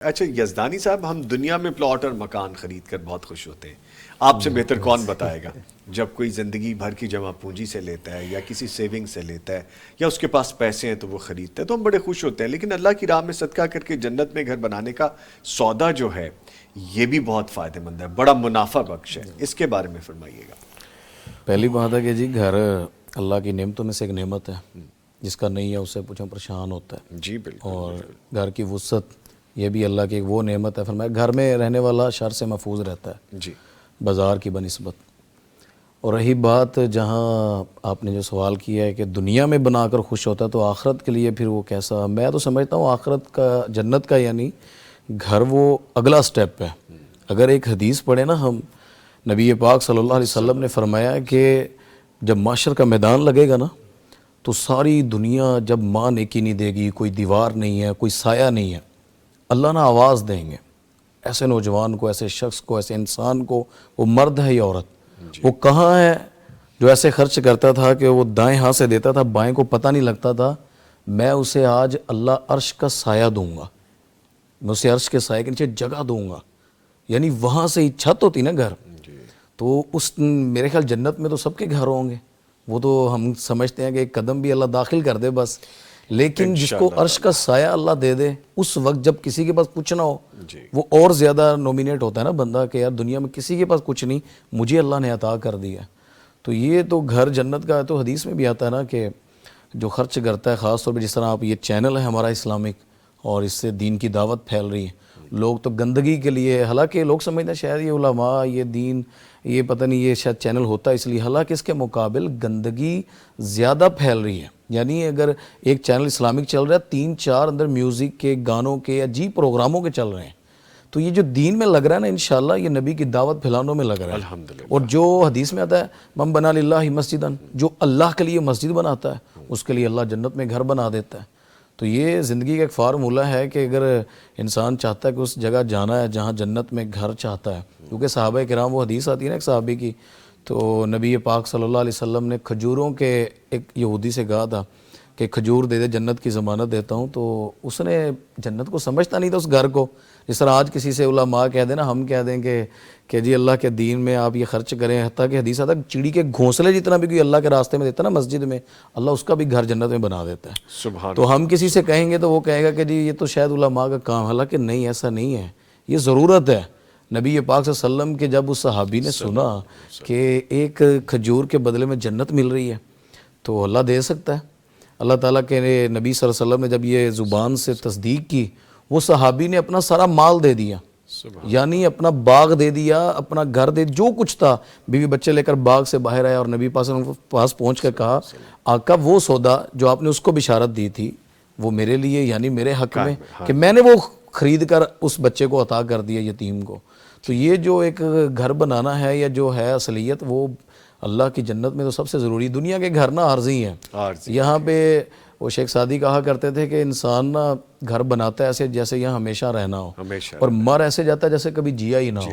اچھا یزدانی صاحب، ہم دنیا میں پلاٹ اور مکان خرید کر بہت خوش ہوتے ہیں. آپ سے بہتر کون بتائے گا؟ جب کوئی زندگی بھر کی جمع پونجی سے لیتا ہے یا کسی سیونگ سے لیتا ہے یا اس کے پاس پیسے ہیں تو وہ خریدتا ہے تو ہم بڑے خوش ہوتے ہیں. لیکن اللہ کی راہ میں صدقہ کر کے جنت میں گھر بنانے کا سودا جو ہے یہ بھی بہت فائدہ مند ہے، بڑا منافع بخش ہے. اس کے بارے میں فرمائیے گا. پہلی بات ہے کہ جی گھر اللہ کی نعمتوں میں سے ایک نعمت ہے، جس کا نہیں ہے اس سے پوچھیں پریشان ہوتا ہے. جی بالکل. اور گھر کی وسعت یہ بھی اللہ کی ایک وہ نعمت ہے. فرمایا گھر میں رہنے والا شر سے محفوظ رہتا ہے جی بازار کی بنسبت. اور رہی بات جہاں آپ نے جو سوال کیا ہے کہ دنیا میں بنا کر خوش ہوتا ہے تو آخرت کے لیے پھر وہ کیسا، میں تو سمجھتا ہوں آخرت کا جنت کا یعنی گھر وہ اگلا سٹیپ ہے. اگر ایک حدیث پڑھیں نا ہم، نبی پاک صلی اللہ علیہ وسلم نے فرمایا کہ جب معاشر کا میدان لگے گا نا تو ساری دنیا جب ماں نیکی نہیں دے گی، کوئی دیوار نہیں ہے، کوئی سایہ نہیں ہے، اللہ نہ آواز دیں گے ایسے نوجوان کو، ایسے شخص کو، ایسے انسان کو، وہ مرد ہے یا عورت، وہ کہاں ہے جو ایسے خرچ کرتا تھا کہ وہ دائیں ہاتھ سے دیتا تھا بائیں کو پتہ نہیں لگتا تھا. میں اسے آج اللہ عرش کا سایہ دوں گا، میں اسے عرش کے سائے کے نیچے جگہ دوں گا. یعنی وہاں سے ہی چھت ہوتی نا گھر، تو اس میرے خیال جنت میں تو سب کے گھر ہوں گے. وہ تو ہم سمجھتے ہیں کہ ایک قدم بھی اللہ داخل کر دے بس، لیکن جس کو عرش کا سایہ اللہ دے دے اس وقت جب کسی کے پاس کچھ نہ ہو وہ اور زیادہ نومینیٹ ہوتا ہے نا بندہ کہ یار دنیا میں کسی کے پاس کچھ نہیں، مجھے اللہ نے عطا کر دیا. تو یہ تو گھر جنت کا ہے. تو حدیث میں بھی آتا ہے نا کہ جو خرچ کرتا ہے، خاص طور پہ جس طرح آپ یہ چینل ہے ہمارا اسلامک اور اس سے دین کی دعوت پھیل رہی ہے، لوگ تو گندگی کے لیے، حالانکہ لوگ سمجھتے ہیں شاید یہ علماء، یہ دین، یہ پتہ نہیں یہ شاید چینل ہوتا ہے اس لیے، حالانکہ اس کے مقابل گندگی زیادہ پھیل رہی ہے. یعنی اگر ایک چینل اسلامک چل رہا ہے 3-4 اندر میوزک کے، گانوں کے یا پروگراموں کے چل رہے ہیں، تو یہ جو دین میں لگ رہا ہے نا انشاءاللہ یہ نبی کی دعوت پھیلانے میں لگ رہا ہے. الحمدللہ. اور جو حدیث میں آتا ہے من بنا للہ مسجدن، جو اللہ کے لیے مسجد بناتا ہے اس کے لیے اللہ جنت میں گھر بنا دیتا ہے. تو یہ زندگی کا ایک فارمولہ ہے کہ اگر انسان چاہتا ہے کہ اس جگہ جانا ہے جہاں جنت میں گھر چاہتا ہے، کیونکہ صحابہ کرام، وہ حدیث آتی ہے نا ایک صحابی کی، تو نبی پاک صلی اللہ علیہ وسلم نے کھجوروں کے، ایک یہودی سے کہا تھا کہ کھجور دے دے جنت کی ضمانت دیتا ہوں، تو اس نے جنت کو سمجھتا نہیں تھا اس گھر کو. جس طرح آج کسی سے علماء کہہ دیں نا، ہم کہہ دیں کہ جی اللہ کے دین میں آپ یہ خرچ کریں، حتیٰ کہ حدیث آتا ہے چڑی کے گھونسلے جتنا بھی کوئی اللہ کے راستے میں دیتا ہے نا مسجد میں، اللہ اس کا بھی گھر جنت میں بنا دیتا ہے. سبحان. تو ہم کسی سے کہیں گے تو وہ کہے گا کہ جی یہ تو شاید علماء کا کام، حالانکہ نہیں، ایسا نہیں ہے، یہ ضرورت ہے. نبی پاک صلی اللہ علیہ وسلم کے جب اس صحابی نے سنا کہ ایک کھجور کے بدلے میں جنت مل رہی ہے تو اللہ دے سکتا ہے. اللہ تعالیٰ کے نبی صلی اللہ علیہ وسلم نے جب یہ زبان سے تصدیق کی، وہ صحابی نے اپنا سارا مال دے دیا، یعنی اپنا باغ دے دیا، اپنا گھر دے، جو کچھ تھا، بیوی بچے لے کر باغ سے باہر آیا اور نبی پاک صلی اللہ علیہ وسلم کے پاس پہنچ کر کہا آقا وہ سودا جو آپ نے اس کو بشارت دی تھی وہ میرے لیے، یعنی میرے حق میں، کہ میں نے وہ خرید کر اس بچے کو عطا کر دیا، یتیم کو. تو یہ جو ایک گھر بنانا ہے یا جو ہے اصلیت، وہ اللہ کی جنت میں تو سب سے ضروری. دنیا کے گھر نا عارضی ہیں. یہاں پہ وہ شیخ سعدی کہا کرتے تھے کہ انسان نا گھر بناتا ہے ایسے جیسے یہاں ہمیشہ رہنا ہو، اور مر ایسے جاتا ہے جیسے کبھی جیا ہی نہ ہو.